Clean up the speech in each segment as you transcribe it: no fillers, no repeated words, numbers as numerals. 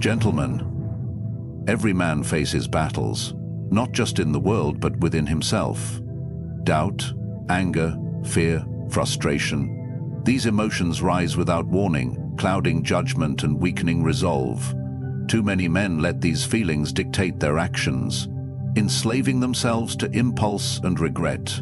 Gentlemen, every man faces battles, not just in the world but within himself. Doubt, anger, fear, frustration. These emotions rise without warning, clouding judgment and weakening resolve. Too many men let these feelings dictate their actions, enslaving themselves to impulse and regret.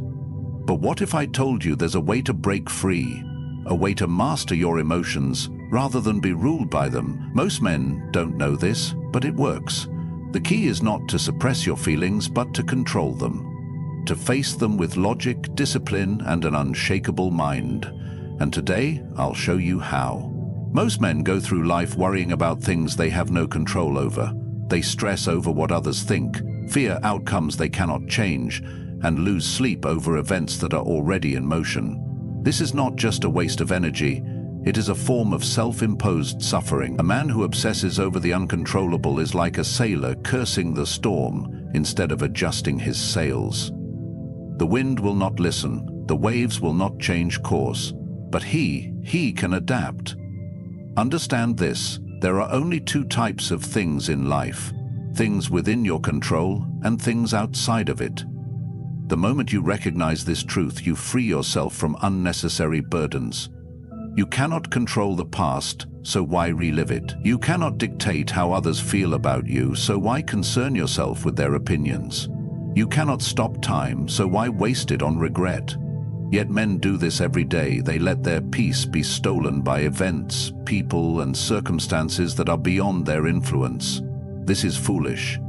But what if I told you there's a way to break free, a way to master your emotions rather than be ruled by them? Most men don't know this, but it works. The key is not to suppress your feelings, but to control them, to face them with logic, discipline, and an unshakable mind. And today, I'll show you how. Most men go through life worrying about things they have no control over. They stress over what others think, fear outcomes they cannot change, and lose sleep over events that are already in motion. This is not just a waste of energy, it is a form of self-imposed suffering. A man who obsesses over the uncontrollable is like a sailor cursing the storm instead of adjusting his sails. The wind will not listen, the waves will not change course, but he can adapt. Understand this, there are only two types of things in life: things within your control and things outside of it. The moment you recognize this truth, you free yourself from unnecessary burdens. You cannot control the past, so why relive it? You cannot dictate how others feel about you, so why concern yourself with their opinions? You cannot stop time, so why waste it on regret? Yet men do this every day. They let their peace be stolen by events, people, and circumstances that are beyond their influence. This is foolish.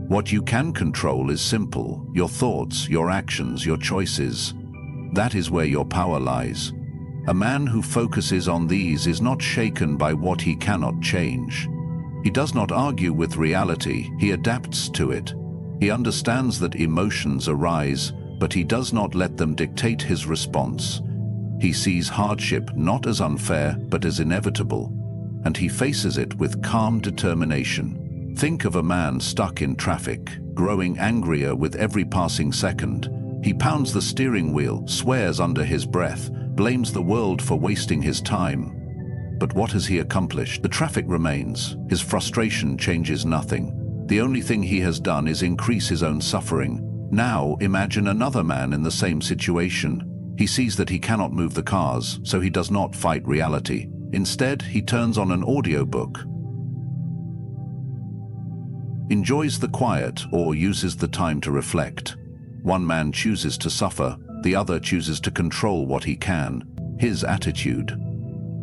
What you can control is simple: your thoughts, your actions, your choices. That is where your power lies. A man who focuses on these is not shaken by what he cannot change. He does not argue with reality, he adapts to it. He understands that emotions arise, but he does not let them dictate his response. He sees hardship not as unfair, but as inevitable, and he faces it with calm determination. Think of a man stuck in traffic, growing angrier with every passing second. He pounds the steering wheel, swears under his breath, blames the world for wasting his time. But what has he accomplished? The traffic remains. His frustration changes nothing. The only thing he has done is increase his own suffering. Now imagine another man in the same situation. He sees that he cannot move the cars, so he does not fight reality. Instead, he turns on an audiobook, enjoys the quiet, or uses the time to reflect. One man chooses to suffer, the other chooses to control what he can. His attitude.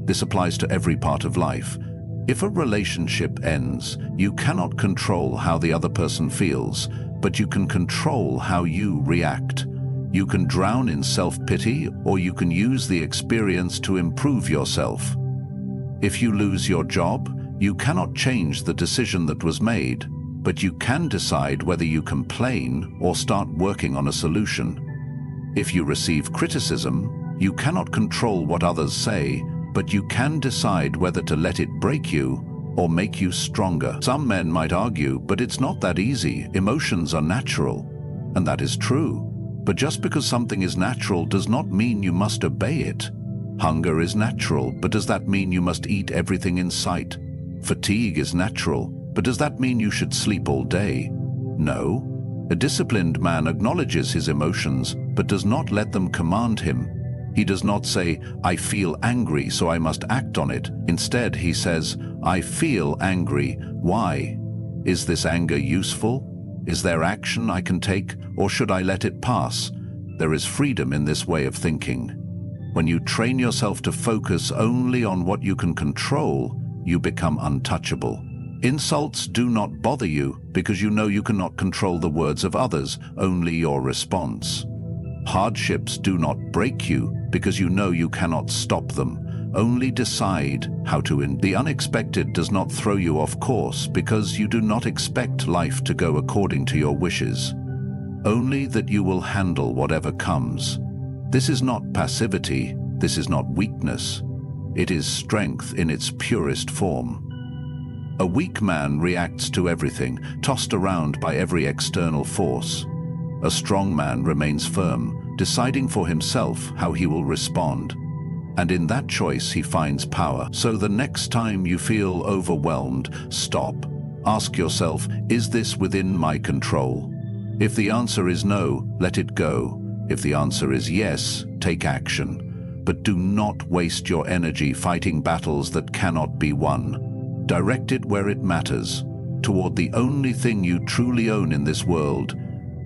This applies to every part of life. If a relationship ends, you cannot control how the other person feels, but you can control how you react. You can drown in self-pity, or you can use the experience to improve yourself. If you lose your job, you cannot change the decision that was made, but you can decide whether you complain or start working on a solution. If you receive criticism, you cannot control what others say, but you can decide whether to let it break you or make you stronger. Some men might argue, but it's not that easy. Emotions are natural, and that is true. But just because something is natural does not mean you must obey it. Hunger is natural, but does that mean you must eat everything in sight? Fatigue is natural, but does that mean you should sleep all day? No. A disciplined man acknowledges his emotions, but does not let them command him. He does not say, "I feel angry, so I must act on it." Instead, he says, "I feel angry. Why? Is this anger useful? Is there action I can take, or should I let it pass?" There is freedom in this way of thinking. When you train yourself to focus only on what you can control, you become untouchable. Insults do not bother you because you know you cannot control the words of others, only your response. Hardships do not break you because you know you cannot stop them, only decide how to endure. The unexpected does not throw you off course because you do not expect life to go according to your wishes, only that you will handle whatever comes. This is not passivity, this is not weakness. It is strength in its purest form. A weak man reacts to everything, tossed around by every external force. A strong man remains firm, deciding for himself how he will respond. And in that choice he finds power. So the next time you feel overwhelmed, stop. Ask yourself, is this within my control? If the answer is no, let it go. If the answer is yes, take action. But do not waste your energy fighting battles that cannot be won. Direct it where it matters, toward the only thing you truly own in this world,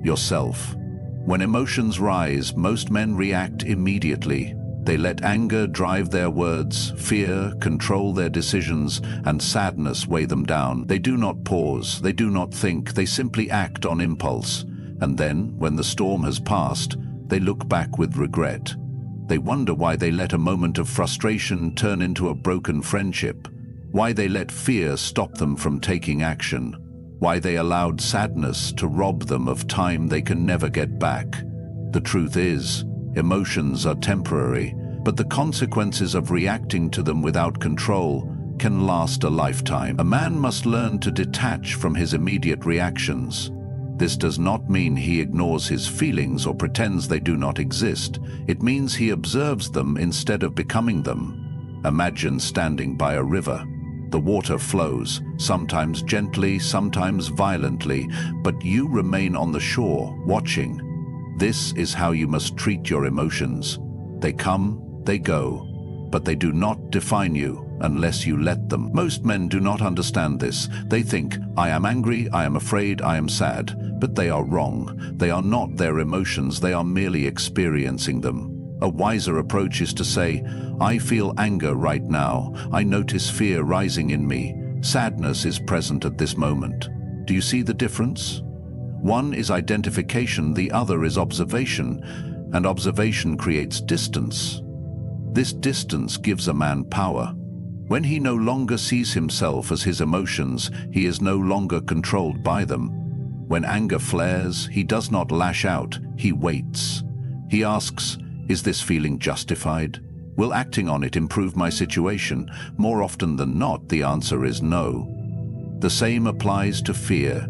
yourself. When emotions rise, most men react immediately. They let anger drive their words, fear control their decisions, and sadness weigh them down. They do not pause, they do not think, they simply act on impulse. And then, when the storm has passed, they look back with regret. They wonder why they let a moment of frustration turn into a broken friendship, why they let fear stop them from taking action, why they allowed sadness to rob them of time they can never get back. The truth is, emotions are temporary, but the consequences of reacting to them without control can last a lifetime. A man must learn to detach from his immediate reactions. This does not mean he ignores his feelings or pretends they do not exist. It means he observes them instead of becoming them. Imagine standing by a river. The water flows, sometimes gently, sometimes violently, but you remain on the shore, watching. This is how you must treat your emotions. They come, they go, but they do not define you unless you let them. Most men do not understand this. They think, I am angry, I am afraid, I am sad, but they are wrong. They are not their emotions, they are merely experiencing them. A wiser approach is to say, I feel anger right now. I notice fear rising in me. Sadness is present at this moment. Do you see the difference? One is identification, the other is observation, and observation creates distance. This distance gives a man power. When he no longer sees himself as his emotions, he is no longer controlled by them. When anger flares, he does not lash out, he waits. He asks, is this feeling justified? Will acting on it improve my situation? More often than not, the answer is no. The same applies to fear.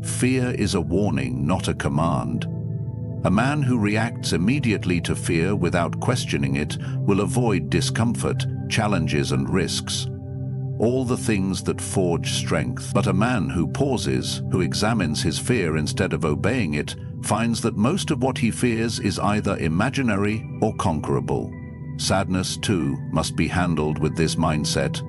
Fear is a warning, not a command. A man who reacts immediately to fear without questioning it will avoid discomfort, challenges and risks, all the things that forge strength. But a man who pauses, who examines his fear instead of obeying it, finds that most of what he fears is either imaginary or conquerable. Sadness, too, must be handled with this mindset.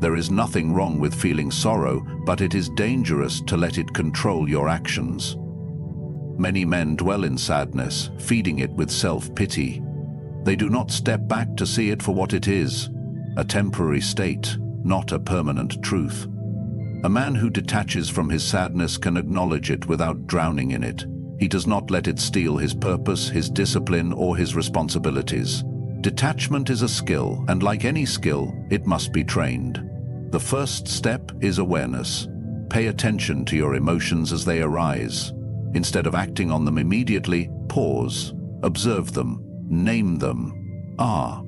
There is nothing wrong with feeling sorrow, but it is dangerous to let it control your actions. Many men dwell in sadness, feeding it with self-pity. They do not step back to see it for what it is, a temporary state, not a permanent truth. A man who detaches from his sadness can acknowledge it without drowning in it. He does not let it steal his purpose, his discipline, or his responsibilities. Detachment is a skill, and like any skill, it must be trained. The first step is awareness. Pay attention to your emotions as they arise. Instead of acting on them immediately, pause, observe them, name them.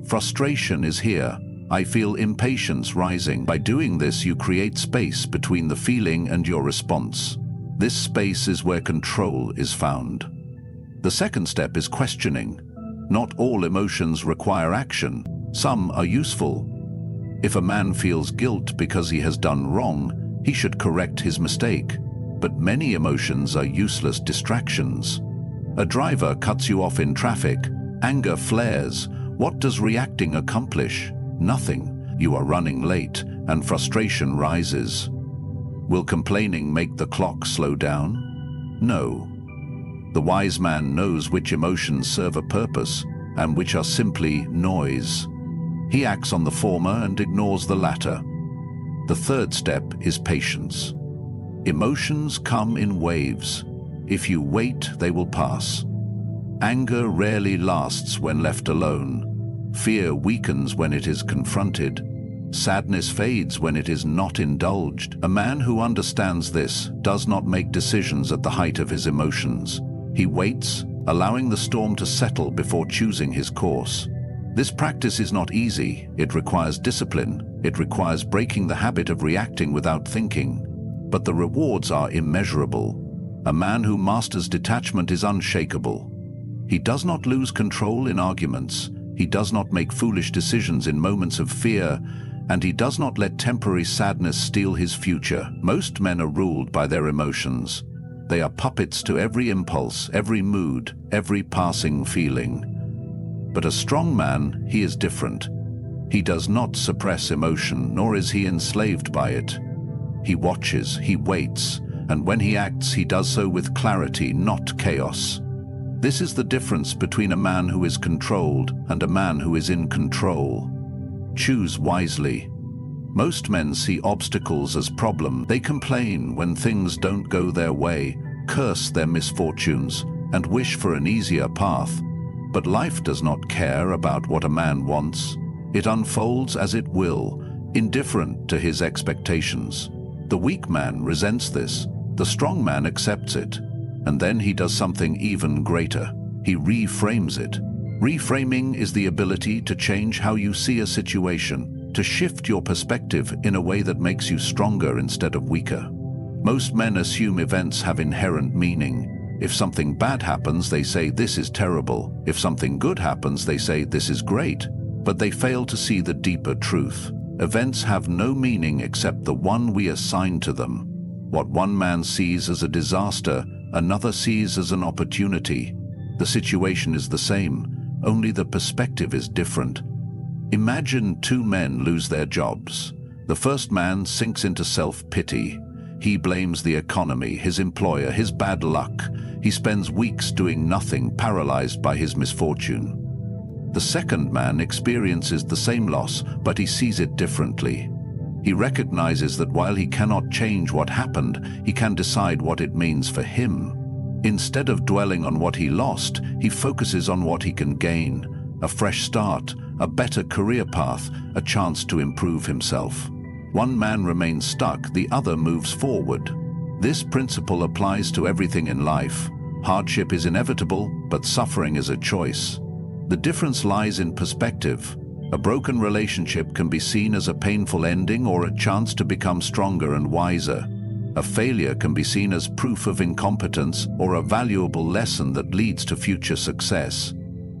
Frustration is here. I feel impatience rising. By doing this, you create space between the feeling and your response. This space is where control is found. The second step is questioning. Not all emotions require action. Some are useful. If a man feels guilt because he has done wrong, he should correct his mistake. But many emotions are useless distractions. A driver cuts you off in traffic. Anger flares. What does reacting accomplish? Nothing. You are running late, and frustration rises. Will complaining make the clock slow down? No. The wise man knows which emotions serve a purpose and which are simply noise. He acts on the former and ignores the latter. The third step is patience. Emotions come in waves. If you wait, they will pass. Anger rarely lasts when left alone. Fear weakens when it is confronted. Sadness fades when it is not indulged. A man who understands this does not make decisions at the height of his emotions. He waits, allowing the storm to settle before choosing his course. This practice is not easy. It requires discipline. It requires breaking the habit of reacting without thinking. But the rewards are immeasurable. A man who masters detachment is unshakable. He does not lose control in arguments. He does not make foolish decisions in moments of fear, and he does not let temporary sadness steal his future. Most men are ruled by their emotions. They are puppets to every impulse, every mood, every passing feeling. But a strong man, he is different. He does not suppress emotion, nor is he enslaved by it. He watches, he waits, and when he acts, he does so with clarity, not chaos. This is the difference between a man who is controlled and a man who is in control. Choose wisely. Most men see obstacles as problems. They complain when things don't go their way, curse their misfortunes, and wish for an easier path. But life does not care about what a man wants. It unfolds as it will, indifferent to his expectations. The weak man resents this. The strong man accepts it. And then he does something even greater. He reframes it. Reframing is the ability to change how you see a situation, to shift your perspective in a way that makes you stronger instead of weaker. Most men assume events have inherent meaning. If something bad happens, they say this is terrible. If something good happens, they say this is great. But they fail to see the deeper truth. Events have no meaning except the one we assign to them. What one man sees as a disaster, another sees as an opportunity. The situation is the same, only the perspective is different. Imagine two men lose their jobs. The first man sinks into self-pity. He blames the economy, his employer, his bad luck. He spends weeks doing nothing, paralyzed by his misfortune. The second man experiences the same loss, but he sees it differently. He recognizes that while he cannot change what happened, he can decide what it means for him. Instead of dwelling on what he lost, he focuses on what he can gain: a fresh start, a better career path, a chance to improve himself. One man remains stuck, the other moves forward. This principle applies to everything in life. Hardship is inevitable, but suffering is a choice. The difference lies in perspective. A broken relationship can be seen as a painful ending or a chance to become stronger and wiser. A failure can be seen as proof of incompetence or a valuable lesson that leads to future success.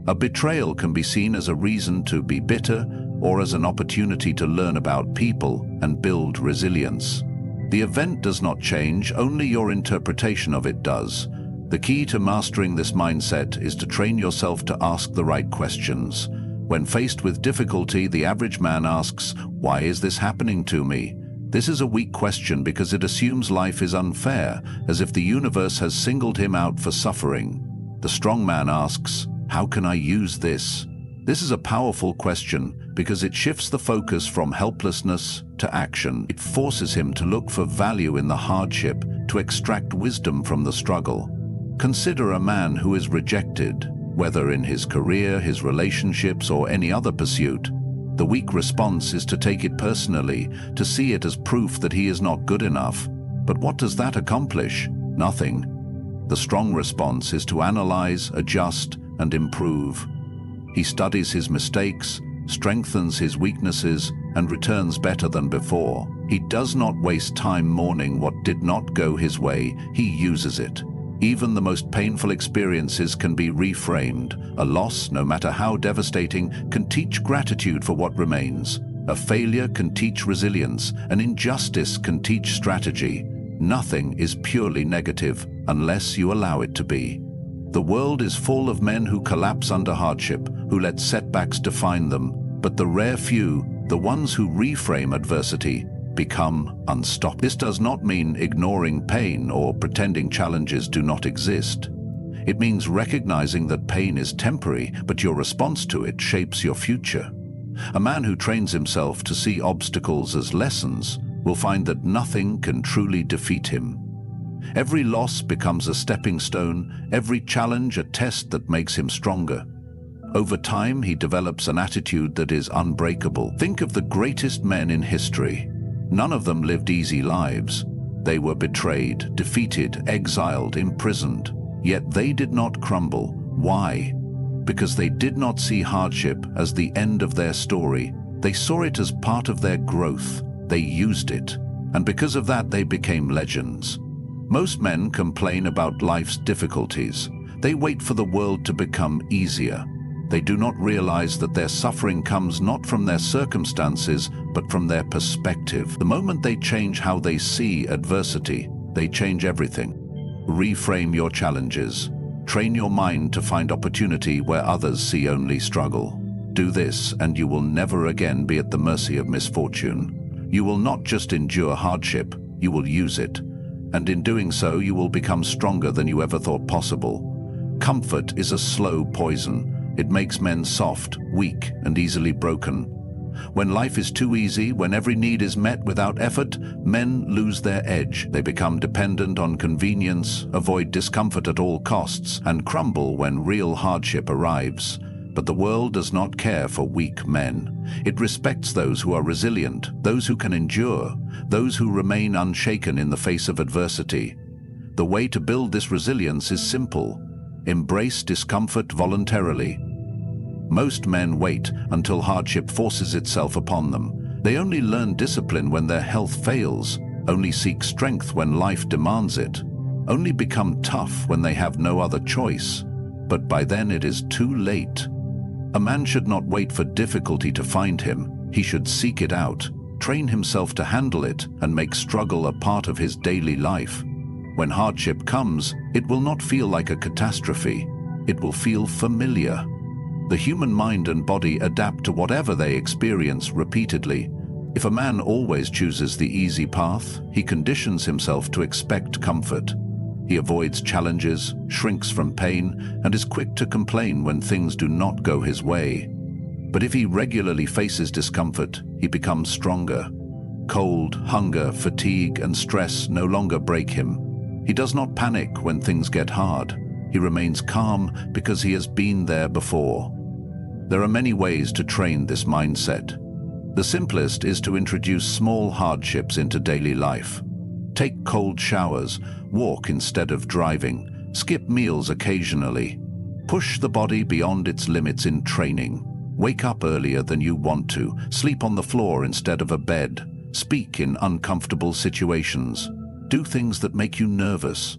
A betrayal can be seen as a reason to be bitter or as an opportunity to learn about people and build resilience. The event does not change, only your interpretation of it does. The key to mastering this mindset is to train yourself to ask the right questions. When faced with difficulty, the average man asks, "Why is this happening to me?" This is a weak question because it assumes life is unfair, as if the universe has singled him out for suffering. The strong man asks, "How can I use this?" This is a powerful question because it shifts the focus from helplessness to action. It forces him to look for value in the hardship, to extract wisdom from the struggle. Consider a man who is rejected, whether in his career, his relationships, or any other pursuit. The weak response is to take it personally, to see it as proof that he is not good enough. But what does that accomplish? Nothing. The strong response is to analyze, adjust, and improve. He studies his mistakes, strengthens his weaknesses, and returns better than before. He does not waste time mourning what did not go his way, he uses it. Even the most painful experiences can be reframed. A loss, no matter how devastating, can teach gratitude for what remains. A failure can teach resilience. An injustice can teach strategy. Nothing is purely negative unless you allow it to be. The world is full of men who collapse under hardship, who let setbacks define them. But the rare few, the ones who reframe adversity, become unstoppable. This does not mean ignoring pain or pretending challenges do not exist. It means recognizing that pain is temporary, but your response to it shapes your future. A man who trains himself to see obstacles as lessons will find that nothing can truly defeat him. Every loss becomes a stepping stone, every challenge a test that makes him stronger. Over time, he develops an attitude that is unbreakable. Think of the greatest men in history. None of them lived easy lives. They were betrayed, defeated, exiled, imprisoned. Yet they did not crumble. Why? Because they did not see hardship as the end of their story. They saw it as part of their growth. They used it. And because of that, they became legends. Most men complain about life's difficulties. They wait for the world to become easier. They do not realize that their suffering comes not from their circumstances, but from their perspective. The moment they change how they see adversity, they change everything. Reframe your challenges. Train your mind to find opportunity where others see only struggle. Do this, and you will never again be at the mercy of misfortune. You will not just endure hardship, you will use it. And in doing so, you will become stronger than you ever thought possible. Comfort is a slow poison. It makes men soft, weak, and easily broken. When life is too easy, when every need is met without effort, men lose their edge. They become dependent on convenience, avoid discomfort at all costs, and crumble when real hardship arrives. But the world does not care for weak men. It respects those who are resilient, those who can endure, those who remain unshaken in the face of adversity. The way to build this resilience is simple. Embrace discomfort voluntarily. Most men wait until hardship forces itself upon them. They only learn discipline when their health fails, only seek strength when life demands it, only become tough when they have no other choice. But by then it is too late. A man should not wait for difficulty to find him. He should seek it out, train himself to handle it, and make struggle a part of his daily life. When hardship comes, it will not feel like a catastrophe. It will feel familiar. The human mind and body adapt to whatever they experience repeatedly. If a man always chooses the easy path, he conditions himself to expect comfort. He avoids challenges, shrinks from pain, and is quick to complain when things do not go his way. But if he regularly faces discomfort, he becomes stronger. Cold, hunger, fatigue, and stress no longer break him. He does not panic when things get hard. He remains calm because he has been there before. There are many ways to train this mindset. The simplest is to introduce small hardships into daily life. Take cold showers, walk instead of driving, skip meals occasionally. Push the body beyond its limits in training. Wake up earlier than you want to, sleep on the floor instead of a bed, speak in uncomfortable situations. Do things that make you nervous.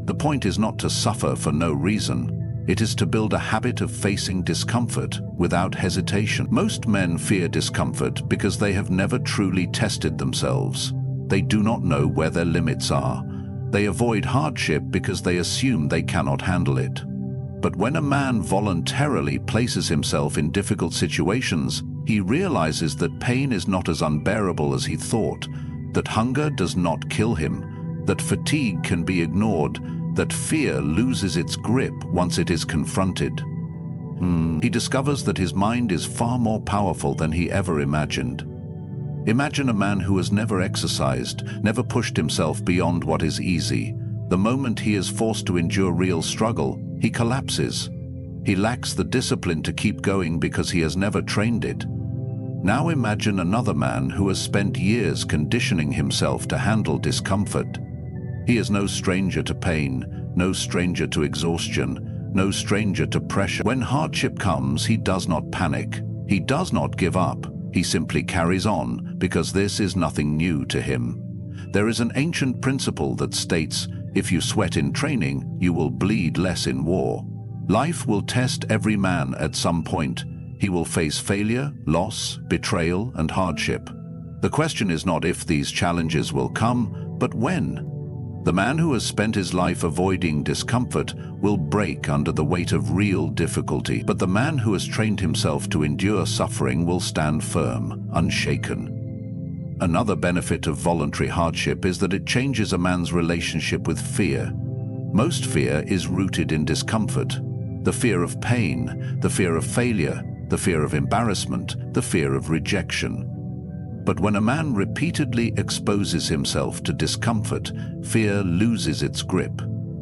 The point is not to suffer for no reason. It is to build a habit of facing discomfort without hesitation. Most men fear discomfort because they have never truly tested themselves. They do not know where their limits are. They avoid hardship because they assume they cannot handle it. But when a man voluntarily places himself in difficult situations, he realizes that pain is not as unbearable as he thought, that hunger does not kill him, that fatigue can be ignored, that fear loses its grip once it is confronted. He discovers that his mind is far more powerful than he ever imagined. Imagine a man who has never exercised, never pushed himself beyond what is easy. The moment he is forced to endure real struggle, he collapses. He lacks the discipline to keep going because he has never trained it. Now imagine another man who has spent years conditioning himself to handle discomfort. He is no stranger to pain, no stranger to exhaustion, no stranger to pressure. When hardship comes, he does not panic. He does not give up. He simply carries on because this is nothing new to him. There is an ancient principle that states, if you sweat in training, you will bleed less in war. Life will test every man at some point. He will face failure, loss, betrayal, and hardship. The question is not if these challenges will come, but when. The man who has spent his life avoiding discomfort will break under the weight of real difficulty, but the man who has trained himself to endure suffering will stand firm, unshaken. Another benefit of voluntary hardship is that it changes a man's relationship with fear. Most fear is rooted in discomfort. The fear of pain, the fear of failure, the fear of embarrassment, the fear of rejection. But when a man repeatedly exposes himself to discomfort, fear loses its grip.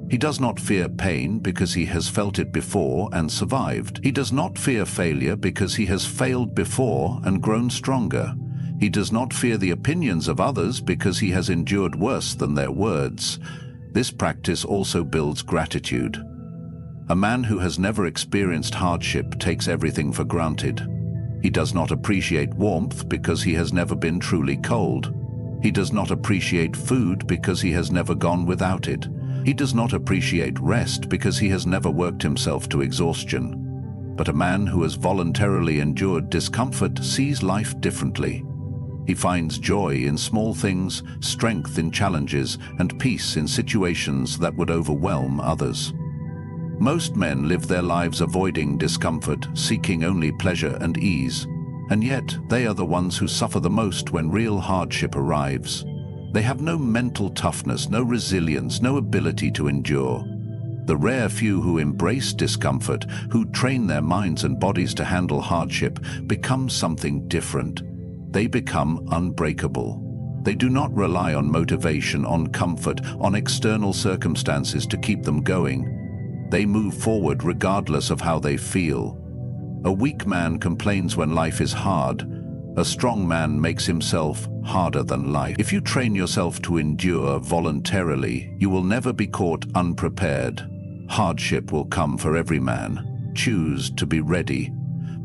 He does not fear pain because he has felt it before and survived. He does not fear failure because he has failed before and grown stronger. He does not fear the opinions of others because he has endured worse than their words. This practice also builds gratitude. A man who has never experienced hardship takes everything for granted. He does not appreciate warmth because he has never been truly cold. He does not appreciate food because he has never gone without it. He does not appreciate rest because he has never worked himself to exhaustion. But a man who has voluntarily endured discomfort sees life differently. He finds joy in small things, strength in challenges, and peace in situations that would overwhelm others. Most men live their lives avoiding discomfort, seeking only pleasure and ease. And yet, they are the ones who suffer the most when real hardship arrives. They have no mental toughness, no resilience, no ability to endure. The rare few who embrace discomfort, who train their minds and bodies to handle hardship, become something different. They become unbreakable. They do not rely on motivation, on comfort, on external circumstances to keep them going. They move forward regardless of how they feel. A weak man complains when life is hard. A strong man makes himself harder than life. If you train yourself to endure voluntarily, you will never be caught unprepared. Hardship will come for every man. Choose to be ready.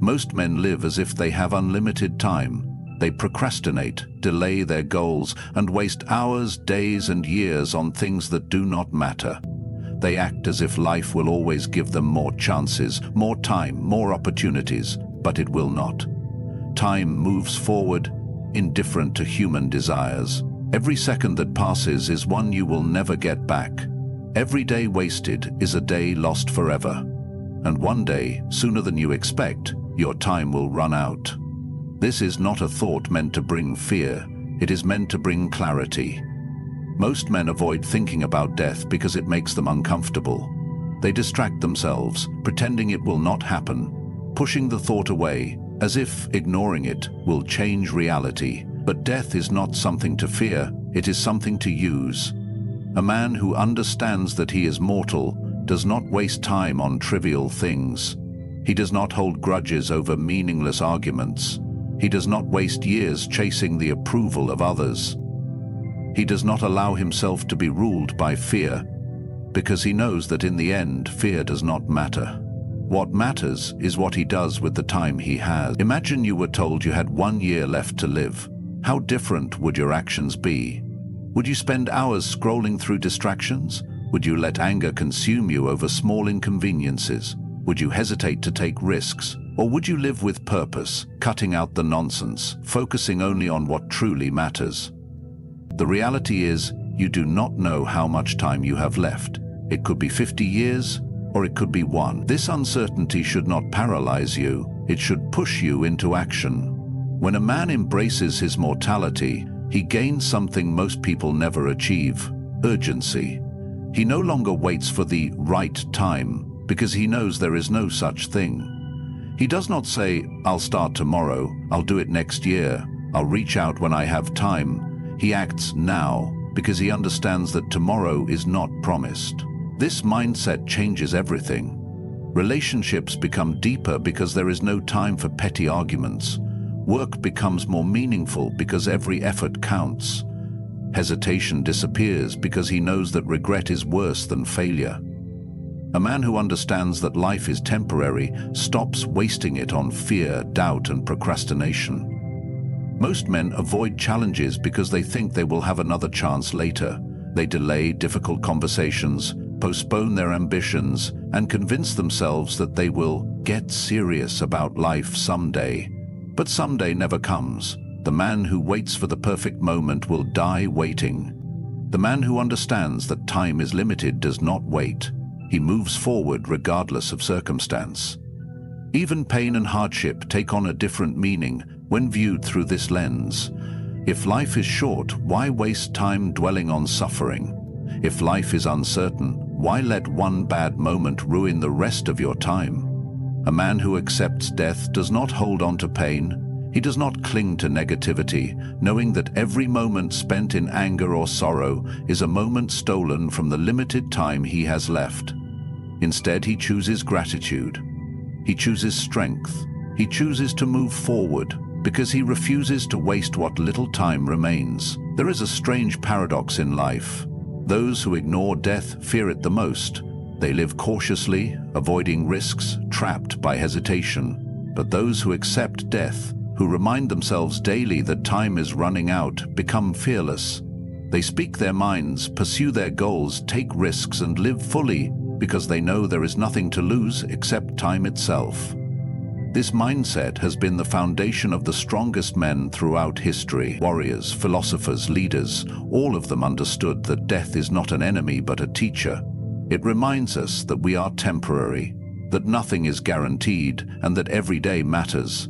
Most men live as if they have unlimited time. They procrastinate, delay their goals, and waste hours, days, and years on things that do not matter. They act as if life will always give them more chances, more time, more opportunities, but it will not. Time moves forward, indifferent to human desires. Every second that passes is one you will never get back. Every day wasted is a day lost forever. And one day, sooner than you expect, your time will run out. This is not a thought meant to bring fear. It is meant to bring clarity. Most men avoid thinking about death because it makes them uncomfortable. They distract themselves, pretending it will not happen, pushing the thought away, as if ignoring it will change reality. But death is not something to fear, it is something to use. A man who understands that he is mortal does not waste time on trivial things. He does not hold grudges over meaningless arguments. He does not waste years chasing the approval of others. He does not allow himself to be ruled by fear, because he knows that in the end, fear does not matter. What matters is what he does with the time he has. Imagine you were told you had 1 year left to live. How different would your actions be? Would you spend hours scrolling through distractions? Would you let anger consume you over small inconveniences? Would you hesitate to take risks? Or would you live with purpose, cutting out the nonsense, focusing only on what truly matters? The reality is, you do not know how much time you have left. It could be 50 years, or it could be 1. This uncertainty should not paralyze you. It should push you into action. When a man embraces his mortality, he gains something most people never achieve: urgency. He no longer waits for the right time, because he knows there is no such thing. He does not say, "I'll start tomorrow, I'll do it next year, I'll reach out when I have time." He acts now, because he understands that tomorrow is not promised. This mindset changes everything. Relationships become deeper because there is no time for petty arguments. Work becomes more meaningful because every effort counts. Hesitation disappears because he knows that regret is worse than failure. A man who understands that life is temporary stops wasting it on fear, doubt, and procrastination. Most men avoid challenges because they think they will have another chance later. They delay difficult conversations, postpone their ambitions, and convince themselves that they will get serious about life someday. But someday never comes. The man who waits for the perfect moment will die waiting. The man who understands that time is limited does not wait. He moves forward regardless of circumstance. Even pain and hardship take on a different meaning when viewed through this lens. If life is short, why waste time dwelling on suffering? If life is uncertain, why let one bad moment ruin the rest of your time? A man who accepts death does not hold on to pain. He does not cling to negativity, knowing that every moment spent in anger or sorrow is a moment stolen from the limited time he has left. Instead, he chooses gratitude. He chooses strength. He chooses to move forward because he refuses to waste what little time remains. There is a strange paradox in life. Those who ignore death fear it the most. They live cautiously, avoiding risks, trapped by hesitation. But those who accept death, who remind themselves daily that time is running out, become fearless. They speak their minds, pursue their goals, take risks, and live fully because they know there is nothing to lose except time itself. This mindset has been the foundation of the strongest men throughout history. Warriors, philosophers, leaders, all of them understood that death is not an enemy but a teacher. It reminds us that we are temporary, that nothing is guaranteed, and that every day matters.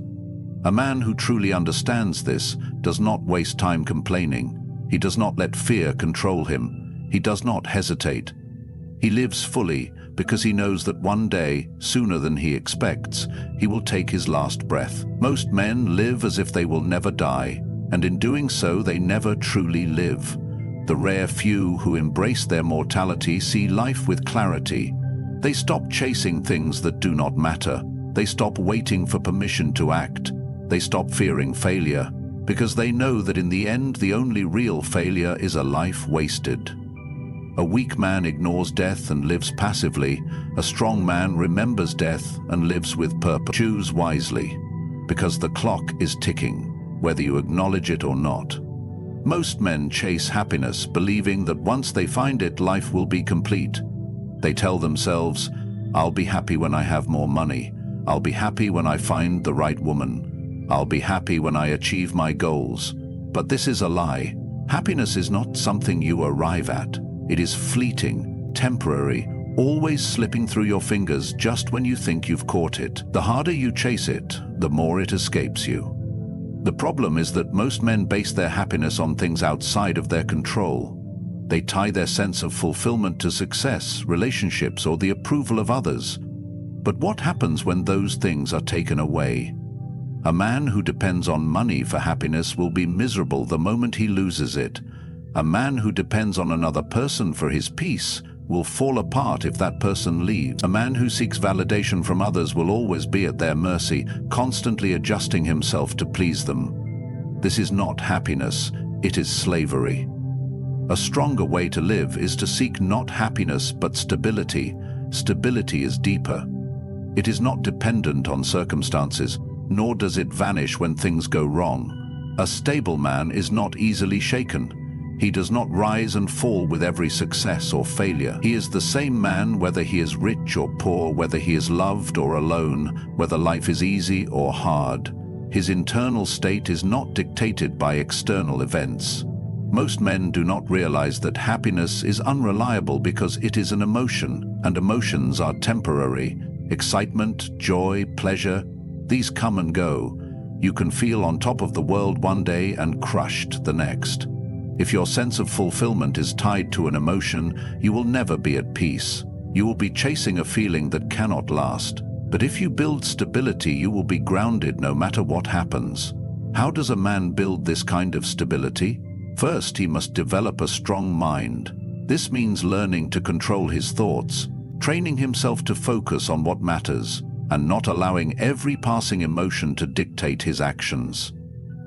A man who truly understands this does not waste time complaining. He does not let fear control him. He does not hesitate. He lives fully because he knows that one day, sooner than he expects, he will take his last breath. Most men live as if they will never die, and in doing so they never truly live. The rare few who embrace their mortality see life with clarity. They stop chasing things that do not matter. They stop waiting for permission to act. They stop fearing failure, because they know that in the end the only real failure is a life wasted. A weak man ignores death and lives passively. A strong man remembers death and lives with purpose. Choose wisely, because the clock is ticking, whether you acknowledge it or not. Most men chase happiness, believing that once they find it, life will be complete. They tell themselves, "I'll be happy when I have more money. I'll be happy when I find the right woman. I'll be happy when I achieve my goals." But this is a lie. Happiness is not something you arrive at. It is fleeting, temporary, always slipping through your fingers just when you think you've caught it. The harder you chase it, the more it escapes you. The problem is that most men base their happiness on things outside of their control. They tie their sense of fulfillment to success, relationships, or the approval of others. But what happens when those things are taken away? A man who depends on money for happiness will be miserable the moment he loses it. A man who depends on another person for his peace will fall apart if that person leaves. A man who seeks validation from others will always be at their mercy, constantly adjusting himself to please them. This is not happiness, it is slavery. A stronger way to live is to seek not happiness but stability. Stability is deeper. It is not dependent on circumstances, nor does it vanish when things go wrong. A stable man is not easily shaken. He does not rise and fall with every success or failure. He is the same man whether he is rich or poor, whether he is loved or alone, whether life is easy or hard. His internal state is not dictated by external events. Most men do not realize that happiness is unreliable because it is an emotion, and emotions are temporary. Excitement, joy, pleasure, these come and go. You can feel on top of the world one day and crushed the next. If your sense of fulfillment is tied to an emotion, you will never be at peace. You will be chasing a feeling that cannot last. But if you build stability, you will be grounded no matter what happens. How does a man build this kind of stability? First, he must develop a strong mind. This means learning to control his thoughts, training himself to focus on what matters, and not allowing every passing emotion to dictate his actions.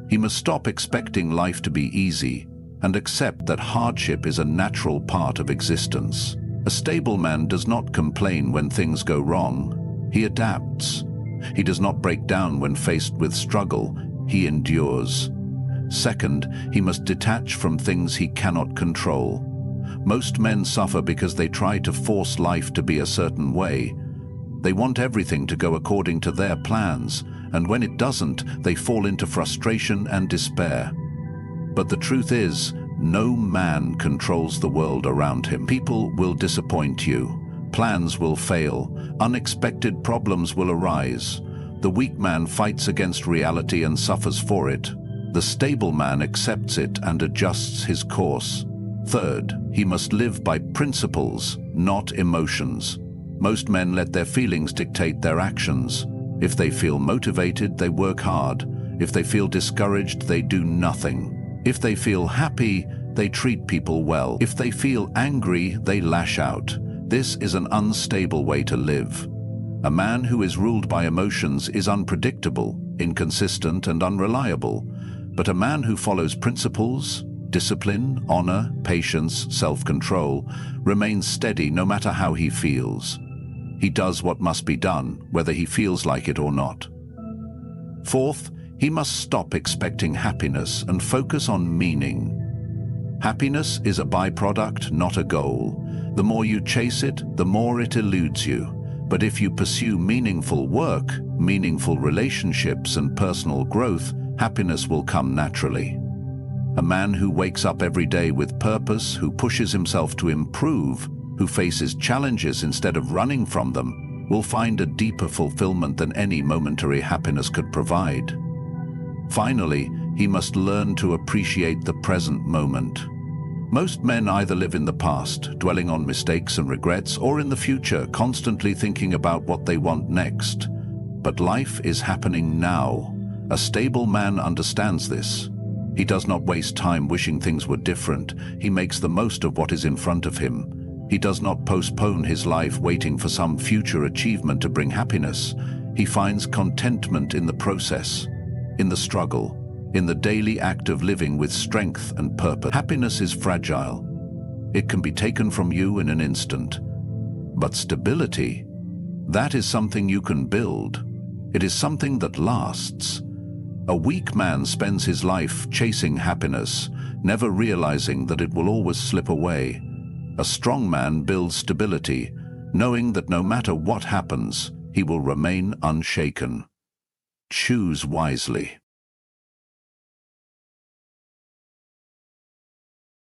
He must stop expecting life to be easy and accept that hardship is a natural part of existence. A stable man does not complain when things go wrong. He adapts. He does not break down when faced with struggle. He endures. Second, he must detach from things he cannot control. Most men suffer because they try to force life to be a certain way. They want everything to go according to their plans, and when it doesn't, they fall into frustration and despair. But the truth is, no man controls the world around him. People will disappoint you. Plans will fail. Unexpected problems will arise. The weak man fights against reality and suffers for it. The stable man accepts it and adjusts his course. Third, he must live by principles, not emotions. Most men let their feelings dictate their actions. If they feel motivated, they work hard. If they feel discouraged, they do nothing. If they feel happy, they treat people well. If they feel angry, they lash out. This is an unstable way to live. A man who is ruled by emotions is unpredictable, inconsistent, and unreliable. But a man who follows principles, discipline, honor, patience, self-control, remains steady no matter how he feels. He does what must be done, whether he feels like it or not. Fourth, he must stop expecting happiness and focus on meaning. Happiness is a byproduct, not a goal. The more you chase it, the more it eludes you. But if you pursue meaningful work, meaningful relationships, and personal growth, happiness will come naturally. A man who wakes up every day with purpose, who pushes himself to improve, who faces challenges instead of running from them, will find a deeper fulfillment than any momentary happiness could provide. Finally, he must learn to appreciate the present moment. Most men either live in the past, dwelling on mistakes and regrets, or in the future, constantly thinking about what they want next. But life is happening now. A stable man understands this. He does not waste time wishing things were different. He makes the most of what is in front of him. He does not postpone his life waiting for some future achievement to bring happiness. He finds contentment in the process, in the struggle, in the daily act of living with strength and purpose. Happiness is fragile. It can be taken from you in an instant. But stability, that is something you can build. It is something that lasts. A weak man spends his life chasing happiness, never realizing that it will always slip away. A strong man builds stability, knowing that no matter what happens, he will remain unshaken. Choose wisely.